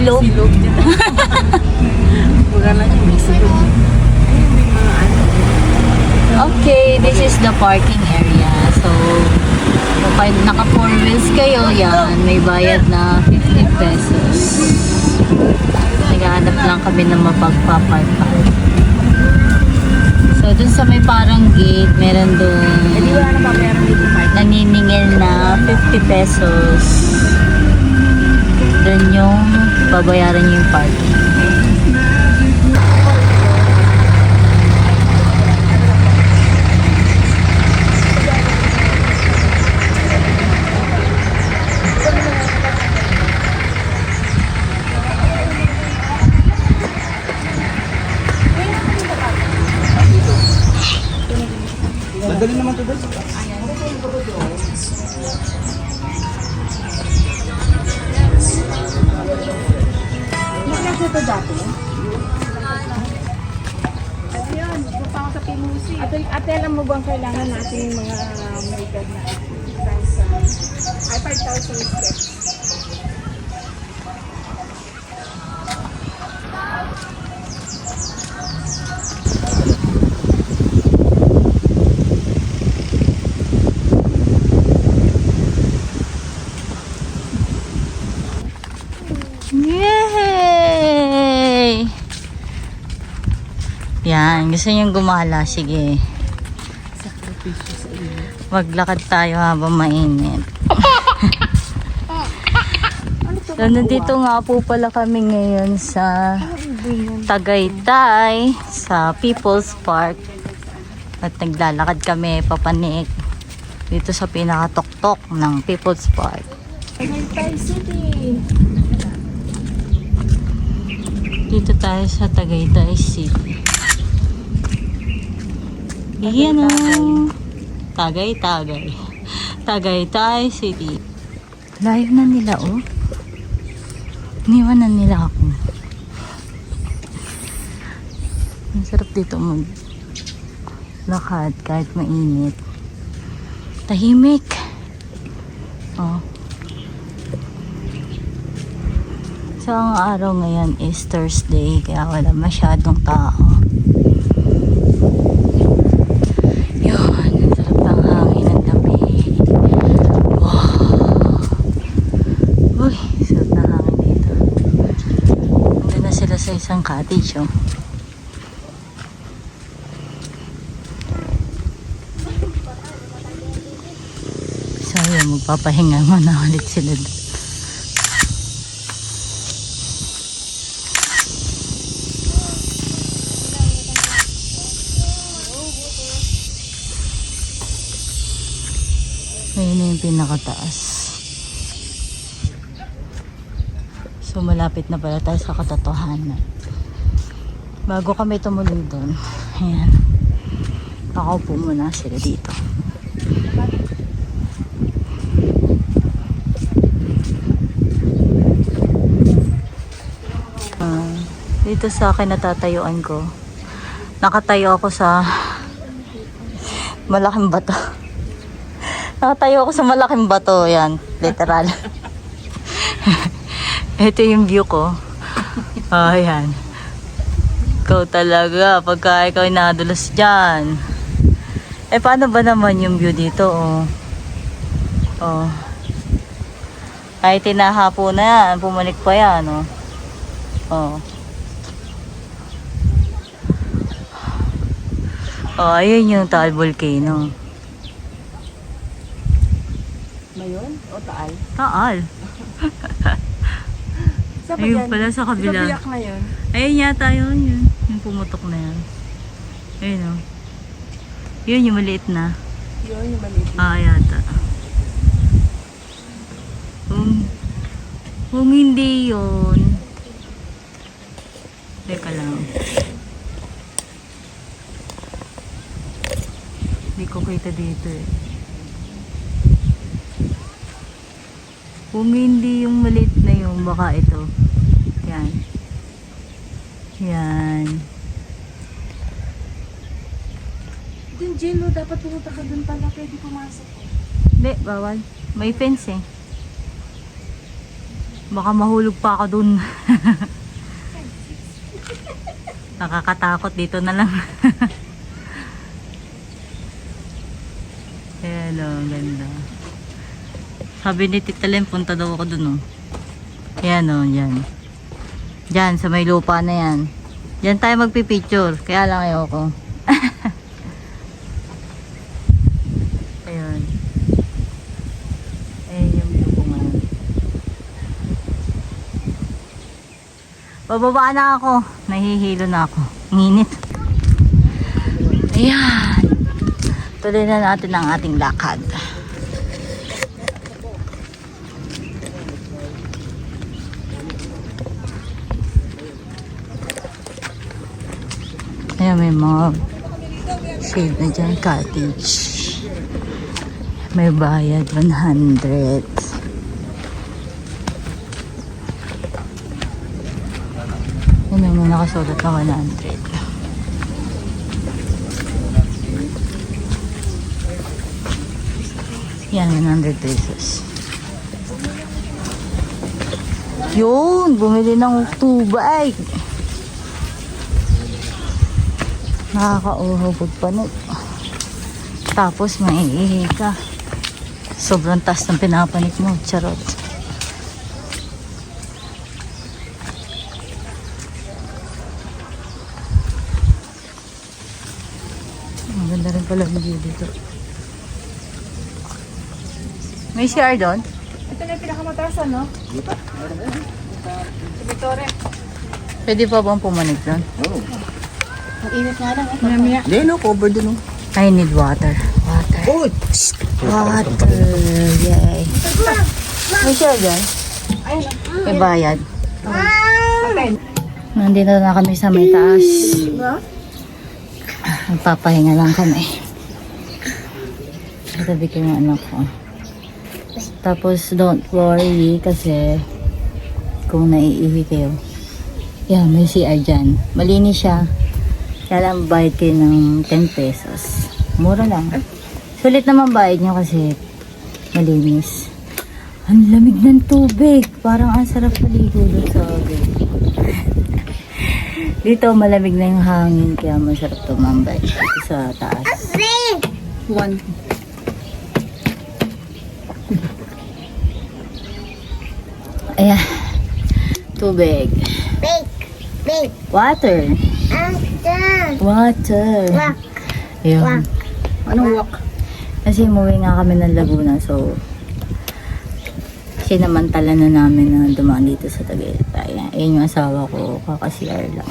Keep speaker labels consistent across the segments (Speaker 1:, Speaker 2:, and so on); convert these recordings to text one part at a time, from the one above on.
Speaker 1: Silog.
Speaker 2: Silog dyan. Wala lang yung may silog. Ayun, may mga ano.
Speaker 1: Okay, this is the parking area. So, kapag naka 4 wheels kayo, yan, may bayad na 50 pesos. Naghahanap lang kami ng mapagpapark. So, dun sa may parang gate, meron dun
Speaker 2: Hindi wala na papayaran dito park.
Speaker 1: naniningil na 50 pesos. Dun yung babayaran nyo yung parking.
Speaker 3: Madali naman to doon.
Speaker 2: Naklas ito dati? Ayun, punta ako sa Pinusi. Ate, alam mo bang kailangan natin yung mga may God na 5,000 steps?
Speaker 1: Yay! Yan, gusto niyong gumala, sige.
Speaker 2: Sakripisyo sa iyo.
Speaker 1: Maglakad tayo habang mainit. So, nandito nga po pala kami ngayon sa Tagaytay, sa People's Park. At naglalakad kami papanik dito sa pinakatuktok ng People's Park.
Speaker 2: Tagaytay City.
Speaker 1: Dito tayo sa Tagaytay City. Yan o. Tagaytay. Tagaytay City. Layo na nila oh. Iniwan na nila ako. Ang sarap dito maglakad kahit mainit. Tahimik. Oh. So, ang araw ngayon is Thursday, kaya wala masyadong tao. Yun, ang sarap ng hangin ng lamig. Wow. Uy, sarap na hangin dito. Nandun na sila sa isang cottage, oh. So, yun, magpapahinga muna ulit sila doon. Ayun na yung pinakataas. So malapit na pala tayo sa katotohanan. Bago kami tumuloy doon, ayan, nakaupo muna sila dito. Dito sa akin natatayuan ko, nakatayo ako sa malaking bato. Nakatayo ako sa malaking bato, yan, literal. Ito yung view ko. Oh, yan. Ikaw talaga, pagka ikaw ay nadulas dyan. Eh, paano ba naman yung view dito, oh? Oh. Kahit tinahapo na yan, pumanik pa yan, oh. Oh. Oh, ayun yung Taal Volcano.
Speaker 2: Mayon? O Taal?
Speaker 1: Taal.
Speaker 2: Saan ba
Speaker 1: Ayun
Speaker 2: yan?
Speaker 1: pala sa kabila.
Speaker 2: Sa biyak na yun.
Speaker 1: Ayun yata yun. Yung pumutok na yan. Ayun o. Yun yung maliit na.
Speaker 2: Yun, yung maliit.
Speaker 1: Yata. Kung hindi yun. Teka lang. Hindi ko kita dito eh. Kung hindi yung maliit na yung baka ito. Yan. Yan.
Speaker 2: Dun, Jello, dapat pumunta ka dun pala. Pwede pumasok.
Speaker 1: Hindi, bawal. May fence eh. Baka mahulog pa ako dun. Nakakatakot, dito na lang. Ayan o, ganda. Sabi ni Tita Lem, punta daw ako dun o. Ayan o, yan. Diyan, sa may lupa na yan. Diyan tayo magpipicture. Kaya lang ayoko. Ayun. Ayun yung view ko ngayon. Bababa na ako. Nahihilo na ako. Ang init. Ayan. Tuloy na natin ang ating lakad. Ayan, may mga shade na dyan, cottage. May bayad 100. Ayan, may nakasulat na 100. Yan, 100 pesos. Yun, bumili ng tubig. Nakakauhaw pagpanik. Tapos maiihi ka. Sobrang taas ng pinapanik mo. Charot. Maganda rin pala yung view dito. May CR doon?
Speaker 2: Ito na yung pinakamataas, ano? Si Victoria.
Speaker 1: Pwede pa bang pumanik doon?
Speaker 3: Oo.
Speaker 2: Mag-init nga lang, Maya-maya.
Speaker 3: Hindi, no, cover din, no.
Speaker 1: I need water. Water.
Speaker 3: Oh!
Speaker 1: Water. Yay. May CR doon?
Speaker 2: Ayun,
Speaker 1: May bayad.
Speaker 2: okay.
Speaker 1: Nandito na kami sa may taas. Magpapahinga lang kami. Katabi ko yung anak ko. Tapos don't worry kasi kung naiihi kayo. Yeah, may CR dyan. Malinis siya. Kaya lang bayad kayo ng 10 pesos. Mura lang. Sulit naman bayad nyo kasi malinis. Ang lamig ng tubig. Parang ang sarap maligo doon sa dito malamig na yung hangin kaya masarap tumambay sa taas.
Speaker 2: One.
Speaker 1: Ayan. Tubig. Water. Water. Yun.
Speaker 2: Anong walk?
Speaker 1: Kasi umuwi nga kami ng Laguna so sinamantala na namin na dumaan dito sa Tagaytay. Ayan yung asawa ko, kaka-CR lang.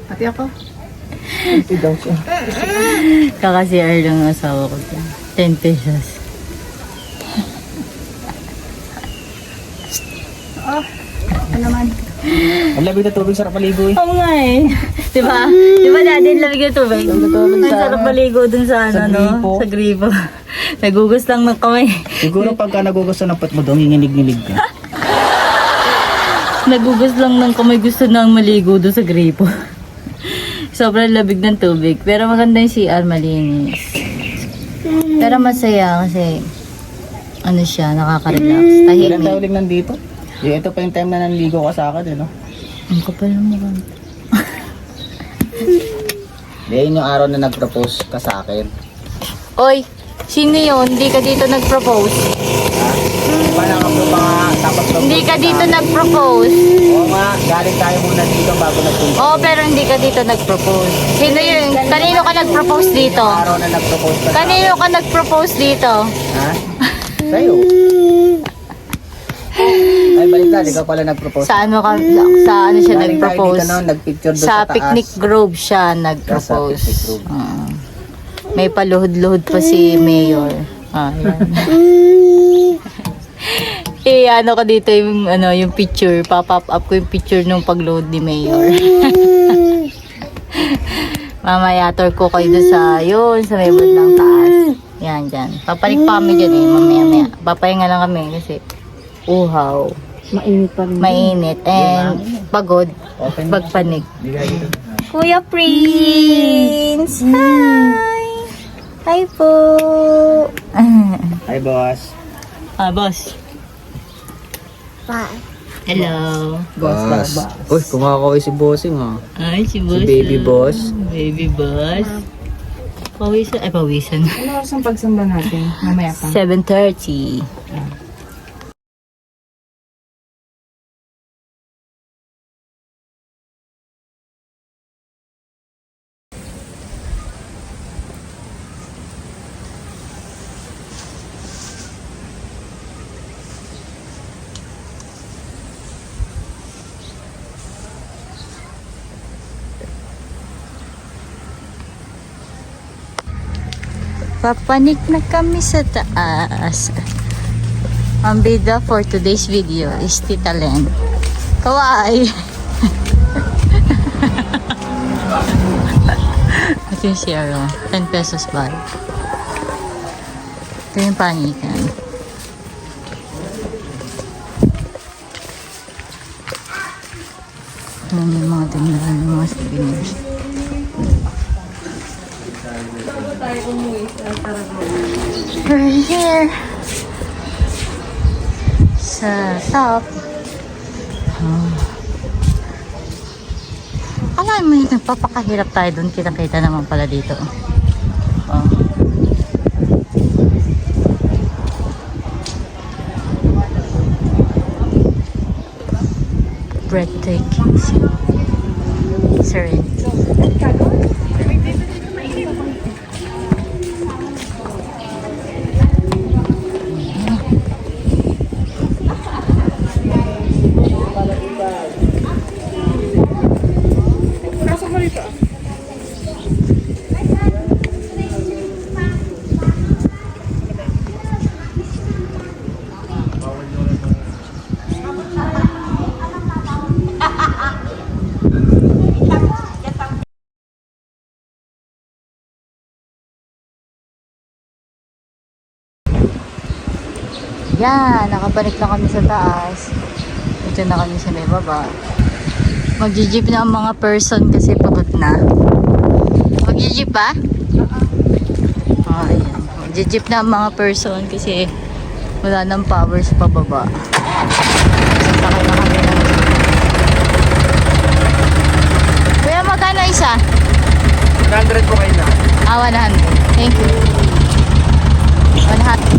Speaker 2: Pati ako.
Speaker 3: Ito daw siya.
Speaker 1: Kaka-CR lang yung asawa ko. 10 pesos.
Speaker 2: Ano naman?
Speaker 3: Ang lamig na tubig, sarap maligo eh.
Speaker 1: Oo nga eh. Diba? Diba natin lamig yung tubig? Ang sarap maligo dun sa ano,
Speaker 3: Sa
Speaker 1: no?
Speaker 3: gripo.
Speaker 1: Sa gripo. Nagugus lang ng kamay.
Speaker 3: Siguro pagka nagugusto ng pat mo doon, nginginig-nginig ka.
Speaker 1: Nagugus lang ng kamay, gusto nang maligo dun sa gripo. Sobrang labig ng tubig. Pero maganda yung CR, malinis. Pero masaya kasi ano siya, nakaka-relax.
Speaker 3: Ilan tayo
Speaker 1: Tahimik.
Speaker 3: uling nandito? Ito pa yung time na nanligo ka sa akin, eh, no?
Speaker 1: Ang kapal ng mukha.
Speaker 3: Yan yung araw na nag-propose ka sa akin.
Speaker 1: Oy, sino yun? Hindi ka dito nag-propose.
Speaker 3: Diba nakapro pa nga, tapos
Speaker 1: Hindi ka dito nag-propose.
Speaker 3: Oo nga, galing tayo muna dito bago nagpunta.
Speaker 1: Oo, pero hindi ka dito nag-propose. Sino yun? Kanino ka nag-propose dito?
Speaker 3: Yung araw na nag-propose ka sa akin.
Speaker 1: Kanino ka nag-propose dito?
Speaker 3: Ha? Sa'yo. Ay, baliktad, ikaw pala nag-propose.
Speaker 1: Sa ano ka, sa ano siya
Speaker 3: Galing tayo
Speaker 1: nag-propose?
Speaker 3: dito, no? Nagpicture doon
Speaker 1: Sa
Speaker 3: sa taas.
Speaker 1: Picnic Grove siya
Speaker 3: Sa
Speaker 1: nag-propose.
Speaker 3: Picnic Grove.
Speaker 1: May paluhod-luhod pa si Mayor. Yan. Ano ko dito yung ano yung picture, pop-up up ko yung picture nung pag-load ni Mayor. Mamaya tour ko kayo doon sa yun, sa may bandang taas. Yan, dyan. Papalik pa kami dyan eh, mamaya-maya. Papahinga lang kami kasi uhaw,
Speaker 2: Mainit pa rin.
Speaker 1: mainit, and pagod,
Speaker 3: Open.
Speaker 1: pagpanik.
Speaker 3: Bigay dito.
Speaker 1: Kuya Prince! Hi! Hi po!
Speaker 3: Hi, boss.
Speaker 1: Boss. Hello.
Speaker 3: Boss. Uy, kumakaway si Bossing ah.
Speaker 1: Ay, si Boss.
Speaker 3: Baby Boss.
Speaker 1: Baby Boss. Pawisan. Ay, pawisan.
Speaker 2: Ano oras ang pagsamba natin? Mamaya pa.
Speaker 1: 7:30. Papanik na kami sa taas. Ang bida for today's video is Tita Len. Kawai! Ito yung zero. 10 pesos ba? Ito yung panikan. May mga tindahan ng mga souvenirs. We're here sa top. Alam mo yun, nagpapakahirap tayo dun. Kita-kita naman pala dito. Oh. Breathtaking. Serenity.
Speaker 2: Pasok mo dito.
Speaker 1: Yan, nakabalik na kami sa taas. Ito na kami sa may baba. Mag-jeep na ang mga person kasi pagod na. Mag-jeep ba? Oh, ayan. Mag-jeep na ang mga person kasi wala nang power sa pababa. Sasakay na kami ng jeep. Kuya, magkano isa?
Speaker 3: 100 po kayo na.
Speaker 1: 100. Thank you. 100.